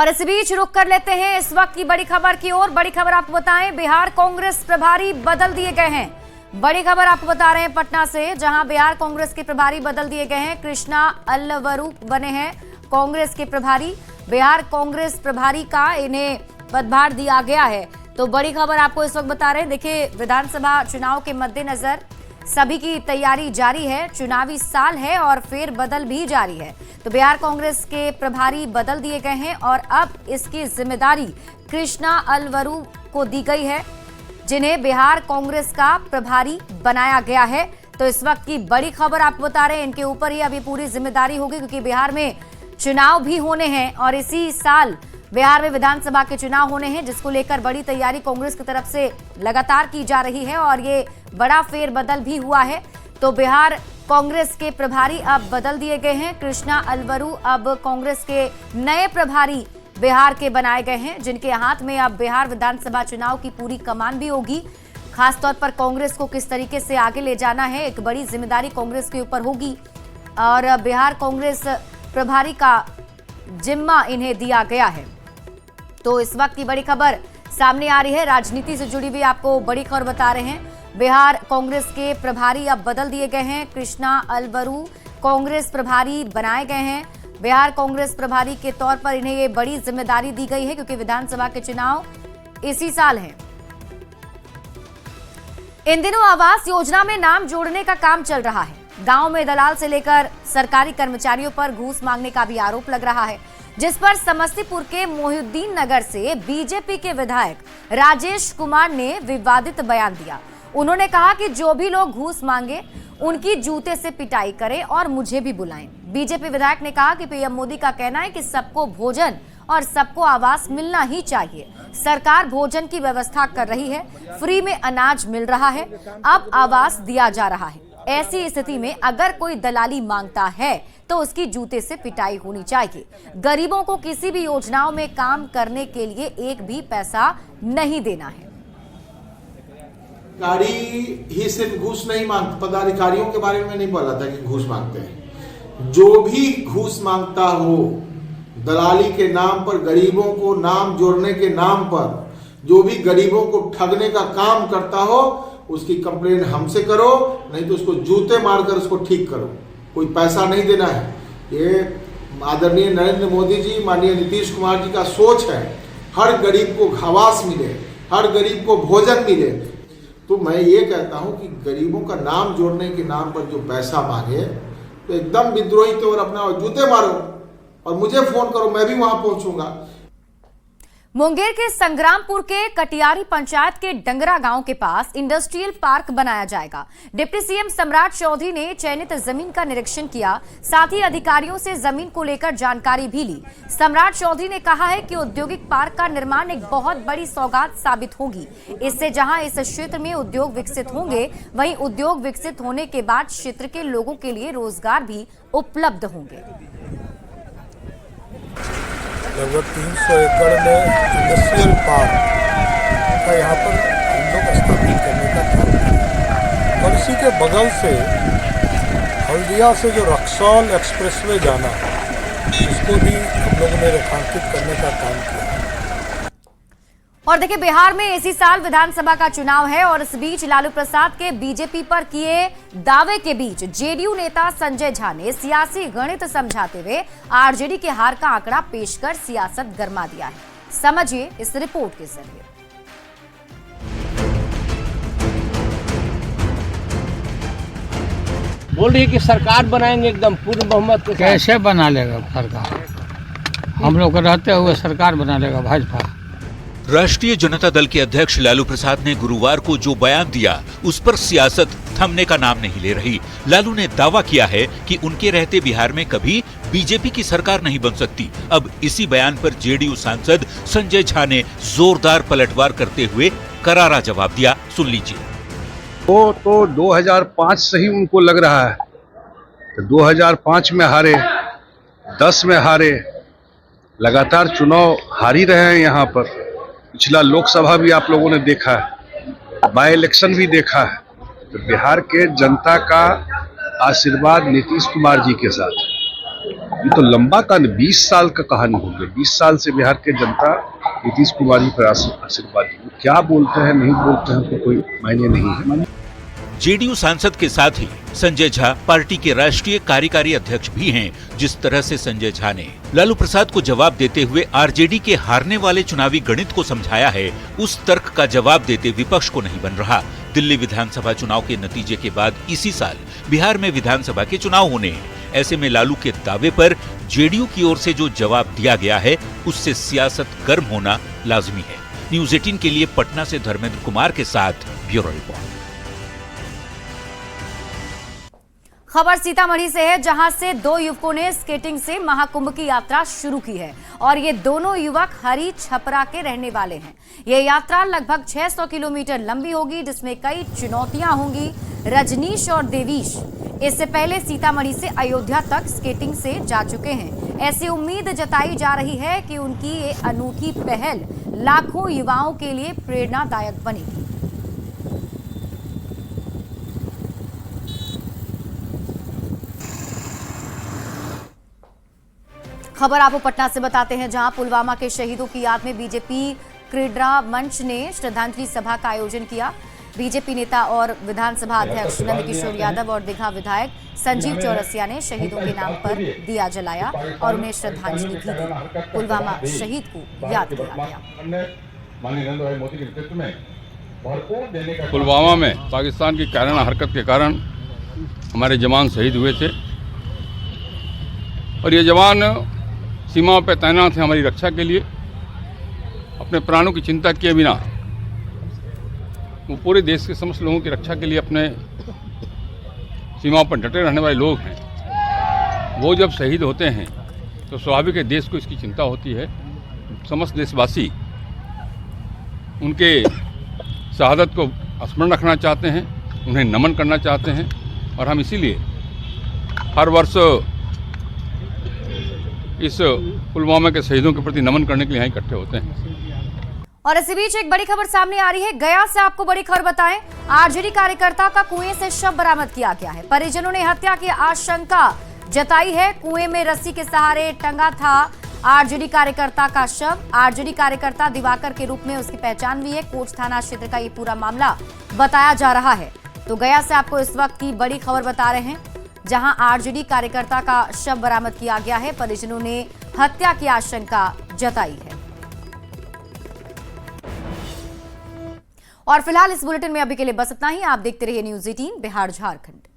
और इस बीच रुक कर लेते हैं इस वक्त की बड़ी खबर की ओर। बड़ी खबर आपको बताएं, बिहार कांग्रेस प्रभारी बदल दिए गए हैं। बड़ी खबर आपको बता रहे हैं पटना से, जहां बिहार कांग्रेस के प्रभारी बदल दिए गए हैं। कृष्णा अलवरू बने हैं कांग्रेस के प्रभारी। बिहार कांग्रेस प्रभारी का इन्हें पदभार दिया गया है। तो बड़ी खबर आपको इस वक्त बता रहे हैं। देखिए, विधानसभा चुनाव के मद्देनजर सभी की तैयारी जारी है। चुनावी साल है और फेर बदल भी जारी है। तो बिहार कांग्रेस के प्रभारी बदल दिए गए हैं और अब इसकी जिम्मेदारी कृष्णा अलवरू को दी गई है, जिन्हें बिहार कांग्रेस का प्रभारी बनाया गया है। तो इस वक्त की बड़ी खबर आपको बता रहे हैं, इनके ऊपर ही अभी पूरी जिम्मेदारी होगी, क्योंकि बिहार में चुनाव भी होने हैं और इसी साल बिहार में विधानसभा के चुनाव होने हैं, जिसको लेकर बड़ी तैयारी कांग्रेस की तरफ से लगातार की जा रही है और ये बड़ा फेरबदल भी हुआ है। तो बिहार कांग्रेस के प्रभारी अब बदल दिए गए हैं। कृष्णा अलवरू अब कांग्रेस के नए प्रभारी बिहार के बनाए गए हैं, जिनके हाथ में अब बिहार विधानसभा चुनाव की पूरी कमान भी होगी। खासतौर पर कांग्रेस को किस तरीके से आगे ले जाना है, एक बड़ी जिम्मेदारी कांग्रेस के ऊपर होगी और बिहार कांग्रेस प्रभारी का जिम्मा इन्हें दिया गया है। तो इस वक्त की बड़ी खबर सामने आ रही है, राजनीति से जुड़ी हुई आपको बड़ी खबर बता रहे हैं। बिहार कांग्रेस के प्रभारी अब बदल दिए गए हैं। कृष्णा अलवरू कांग्रेस प्रभारी बनाए गए हैं। बिहार कांग्रेस प्रभारी के तौर पर इन्हें ये बड़ी जिम्मेदारी दी गई है, क्योंकि विधानसभा के चुनाव इसी साल हैं। इन दिनों आवास योजना में नाम जोड़ने का काम चल रहा है। गांव में दलाल से लेकर सरकारी कर्मचारियों पर घूस मांगने का भी आरोप लग रहा है, जिस पर समस्तीपुर के मोहिउद्दीन नगर से बीजेपी के विधायक राजेश कुमार ने विवादित बयान दिया। उन्होंने कहा कि जो भी लोग घूस मांगे उनकी जूते से पिटाई करें और मुझे भी बुलाएं। बीजेपी विधायक ने कहा कि पीएम मोदी का कहना है कि सबको भोजन और सबको आवास मिलना ही चाहिए। सरकार भोजन की व्यवस्था कर रही है, फ्री में अनाज मिल रहा है, अब आवास दिया जा रहा है। ऐसी स्थिति में अगर कोई दलाली मांगता है तो उसकी जूते से पिटाई होनी चाहिए। गरीबों को किसी भी योजनाओं में काम करने के लिए एक भी पैसा नहीं देना है। अधिकारी ही सिर्फ घूस नहीं मांगते, पदाधिकारियों के बारे में नहीं बोला था कि घूस मांगते हैं। जो भी घूस मांगता हो, दलाली के नाम पर, गरीबों को नाम जोड़ने के नाम पर, जो भी गरीबों को ठगने का काम करता हो, उसकी कंप्लेन हमसे करो, नहीं तो उसको जूते मारकर उसको ठीक करो। कोई पैसा नहीं देना है। ये आदरणीय नरेंद्र मोदी जी, माननीय नीतीश कुमार जी का सोच है, हर गरीब को आवास मिले, हर गरीब को भोजन मिले। तो मैं ये कहता हूं कि गरीबों का नाम जोड़ने के नाम पर जो पैसा मांगे तो एकदम विद्रोही तौर अपना जूते मारो और मुझे फोन करो, मैं भी वहां पहुंचूंगा। मुंगेर के संग्रामपुर के कटियारी पंचायत के डंगरा गांव के पास इंडस्ट्रियल पार्क बनाया जाएगा। डिप्टी सीएम सम्राट चौधरी ने चयनित जमीन का निरीक्षण किया, साथ ही अधिकारियों से जमीन को लेकर जानकारी भी ली। सम्राट चौधरी ने कहा है कि औद्योगिक पार्क का निर्माण एक बहुत बड़ी सौगात साबित होगी। इससे जहां इस क्षेत्र में उद्योग विकसित होंगे, वहीं उद्योग विकसित होने के बाद क्षेत्र के लोगों के लिए रोजगार भी उपलब्ध होंगे। लगभग 300 एकड़ में इंडस्ट्रियल पार्क का यहाँ पर हम लोग स्थापित करने का काम करें और इसी के बगल से हल्दिया से जो रक्सौल एक्सप्रेसवे जाना है, उसको भी हम लोगों ने रेखांकित करने का काम किया। और देखिए, बिहार में इसी साल विधानसभा का चुनाव है और इस बीच लालू प्रसाद के बीजेपी पर किए दावे के बीच जेडीयू नेता संजय झा ने सियासी गणित समझाते हुए आरजेडी के हार का आंकड़ा पेश कर सियासत गरमा दिया है। समझिए इस रिपोर्ट के जरिए। बोल रही है कि सरकार बनाएंगे एकदम पूर्ण बहुमत के साथ। कैसे बना लेगा सरकार? हम लोग रहते हुए सरकार बना लेगा भाजपा। राष्ट्रीय जनता दल के अध्यक्ष लालू प्रसाद ने गुरुवार को जो बयान दिया, उस पर सियासत थमने का नाम नहीं ले रही। लालू ने दावा किया है कि उनके रहते बिहार में कभी बीजेपी की सरकार नहीं बन सकती। अब इसी बयान पर जेडीयू सांसद संजय झा ने जोरदार पलटवार करते हुए करारा जवाब दिया। सुन लीजिए। वो तो 2005 से ही उनको लग रहा है, तो 2005 में हारे, 10 में हारे, लगातार चुनाव हार ही रहे हैं। यहाँ पर पिछला लोकसभा भी आप लोगों ने देखा है, बाई इलेक्शन भी देखा है। तो बिहार के जनता का आशीर्वाद नीतीश कुमार जी के साथ, ये तो लंबा का 20 साल का कहानी हो गया। 20 साल से बिहार के जनता नीतीश कुमार जी पर आशीर्वाद दी। क्या बोलते हैं नहीं बोलते हैं तो कोई मायने नहीं है। जेडीयू सांसद के साथ ही संजय झा पार्टी के राष्ट्रीय कार्यकारी अध्यक्ष भी हैं। जिस तरह से संजय झा ने लालू प्रसाद को जवाब देते हुए आरजेडी के हारने वाले चुनावी गणित को समझाया है, उस तर्क का जवाब देते विपक्ष को नहीं बन रहा। दिल्ली विधानसभा चुनाव के नतीजे के बाद इसी साल बिहार में विधानसभा के चुनाव होने हैं। ऐसे में लालू के दावे पर जेडीयू की ओर से जो जवाब दिया गया है, उससे सियासत गर्म होना लाजमी है। न्यूज 18 के लिए पटना से धर्मेंद्र कुमार के साथ ब्यूरो रिपोर्ट। खबर सीतामढ़ी से है, जहां से 2 युवकों ने स्केटिंग से महाकुंभ की यात्रा शुरू की है और ये दोनों युवक हरी छपरा के रहने वाले हैं। ये यात्रा लगभग 600 किलोमीटर लंबी होगी, जिसमें कई चुनौतियां होंगी। रजनीश और देवीश इससे पहले सीतामढ़ी से अयोध्या तक स्केटिंग से जा चुके हैं। ऐसी उम्मीद जताई जा रही है कि उनकी ये अनूठी पहल लाखों युवाओं के लिए प्रेरणादायक बनेगी। खबर आपको पटना से बताते हैं, जहां पुलवामा के शहीदों की याद में बीजेपी क्रीडा मंच ने श्रद्धांजलि सभा का आयोजन किया। बीजेपी नेता और विधानसभा अध्यक्ष नंदकिशोर यादव और दीघा विधायक संजीव चौरसिया ने शहीदों के नाम पर दिया जलाया और उन्हें श्रद्धांजलि भी दी। पुलवामा शहीद को याद किया गया। पुलवामा में पाकिस्तान की कायराना हरकत के कारण हमारे जवान शहीद हुए थे और ये जवान सीमाओं पर तैनात हैं हमारी रक्षा के लिए। अपने प्राणों की चिंता किए बिना वो पूरे देश के समस्त लोगों की रक्षा के लिए अपने सीमाओं पर डटे रहने वाले लोग हैं। वो जब शहीद होते हैं तो स्वाभाविक है देश को इसकी चिंता होती है। समस्त देशवासी उनके शहादत को स्मरण रखना चाहते हैं, उन्हें नमन करना चाहते हैं और हम इसीलिए हर वर्ष इस पुलवामा के शहीदों के प्रति नमन करने के लिए यहाँ इकट्ठे होते हैं। और इसी बीच एक बड़ी खबर सामने आ रही है। गया से आपको बड़ी खबर बताएं, आरजेडी कार्यकर्ता का कुएं से शव बरामद किया गया है। परिजनों ने हत्या की आशंका जताई है। कुएं में रस्सी के सहारे टंगा था आरजेडी कार्यकर्ता का शव। आरजेडी कार्यकर्ता दिवाकर के रूप में उसकी पहचान हुई है। कोच थाना क्षेत्र का ये पूरा मामला बताया जा रहा है। तो गया से आपको इस वक्त की बड़ी खबर बता रहे हैं, जहां आरजेडी कार्यकर्ता का शव बरामद किया गया है। परिजनों ने हत्या की आशंका जताई है। और फिलहाल इस बुलेटिन में अभी के लिए बस इतना ही। आप देखते रहिए न्यूज 18 बिहार झारखंड।